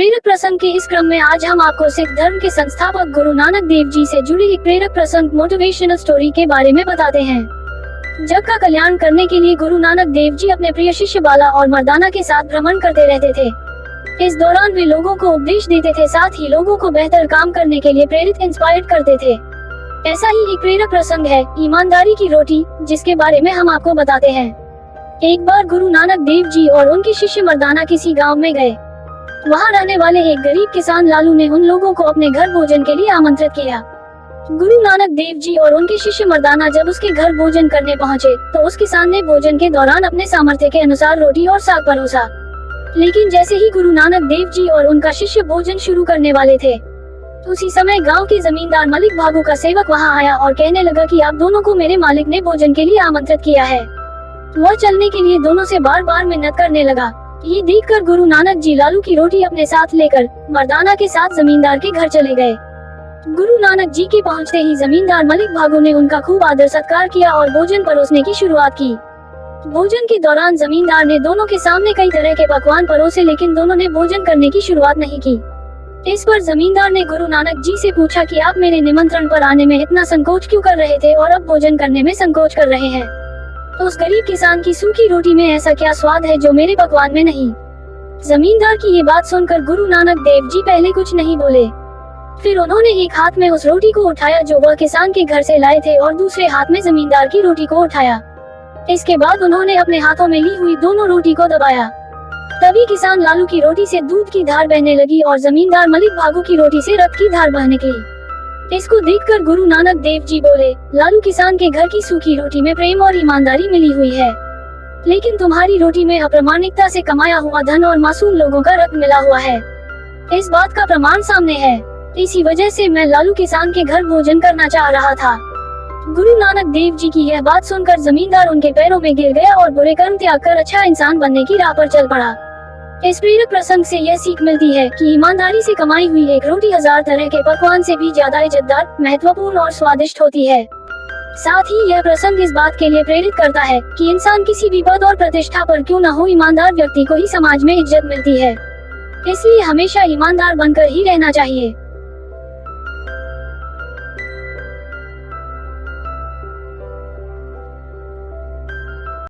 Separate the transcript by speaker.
Speaker 1: प्रेरक प्रसंग के इस क्रम में आज हम आपको सिख धर्म के संस्थापक गुरु नानक देव जी से जुड़ी एक प्रेरक प्रसंग मोटिवेशनल स्टोरी के बारे में बताते हैं। जग का कल्याण करने के लिए गुरु नानक देव जी अपने प्रिय शिष्य बाला और मर्दाना के साथ भ्रमण करते रहते थे। इस दौरान वे लोगों को उपदेश देते थे, साथ ही लोगों को बेहतर काम करने के लिए प्रेरित इंस्पायर्ड करते थे। ऐसा ही एक प्रेरक प्रसंग है ईमानदारी की रोटी, जिसके बारे में हम आपको बताते हैं। एक बार गुरु नानक देव जी और उनके शिष्य मर्दाना किसी गांव में गए। वहां रहने वाले एक गरीब किसान लालू ने उन लोगों को अपने घर भोजन के लिए आमंत्रित किया। गुरु नानक देव जी और उनके शिष्य मर्दाना जब उसके घर भोजन करने पहुंचे, तो उस किसान ने भोजन के दौरान अपने सामर्थ्य के अनुसार रोटी और साग परोसा। लेकिन जैसे ही गुरु नानक देव जी और उनका शिष्य भोजन शुरू करने वाले थे, उसी समय गांव के जमींदार मलिक भागू का सेवक वहां आया और कहने लगा कि आप दोनों को मेरे मालिक ने भोजन के लिए आमंत्रित किया है। वह चलने के लिए दोनों से बार बार मिन्नत करने लगा। ये देखकर गुरु नानक जी लालू की रोटी अपने साथ लेकर मर्दाना के साथ जमींदार के घर चले गए। गुरु नानक जी के पहुंचते ही जमींदार मलिक भागू ने उनका खूब आदर सत्कार किया और भोजन परोसने की शुरुआत की। भोजन के दौरान जमींदार ने दोनों के सामने कई तरह के पकवान परोसे, लेकिन दोनों ने भोजन करने की शुरुआत नहीं की। इस पर जमींदार ने गुरु नानक जी से पूछा कि आप मेरे निमंत्रण पर आने में इतना संकोच क्यों कर रहे थे और अब भोजन करने में संकोच कर रहे हैं। उस गरीब किसान की सूखी रोटी में ऐसा क्या स्वाद है जो मेरे पकवान में नहीं। जमींदार की ये बात सुनकर गुरु नानक देव जी पहले कुछ नहीं बोले। फिर उन्होंने एक हाथ में उस रोटी को उठाया जो वह किसान के घर से लाए थे और दूसरे हाथ में जमींदार की रोटी को उठाया। इसके बाद उन्होंने अपने हाथों में ली हुई दोनों रोटी को दबाया। तभी किसान लालू की रोटी से दूध की धार बहने लगी और जमींदार मलिक भागू की रोटी से रक्त की धार बहने लगी। इसको देखकर गुरु नानक देव जी बोले, लालू किसान के घर की सूखी रोटी में प्रेम और ईमानदारी मिली हुई है, लेकिन तुम्हारी रोटी में अप्रामाणिकता से कमाया हुआ धन और मासूम लोगों का रक्त मिला हुआ है। इस बात का प्रमाण सामने है। इसी वजह से मैं लालू किसान के घर भोजन करना चाह रहा था। गुरु नानक देव जी की यह बात सुनकर जमींदार उनके पैरों में गिर गया और बुरे कर्म त्याग कर अच्छा इंसान बनने की राह पर चल पड़ा। इस प्रेरक प्रसंग से यह सीख मिलती है कि ईमानदारी से कमाई हुई एक रोटी हजार तरह के पकवान से भी ज्यादा इज्जतदार, महत्वपूर्ण और स्वादिष्ट होती है। साथ ही यह प्रसंग इस बात के लिए प्रेरित करता है कि इंसान किसी भी पद और प्रतिष्ठा पर क्यों न हो, ईमानदार व्यक्ति को ही समाज में इज्जत मिलती है। इसलिए हमेशा ईमानदार बनकर ही रहना चाहिए।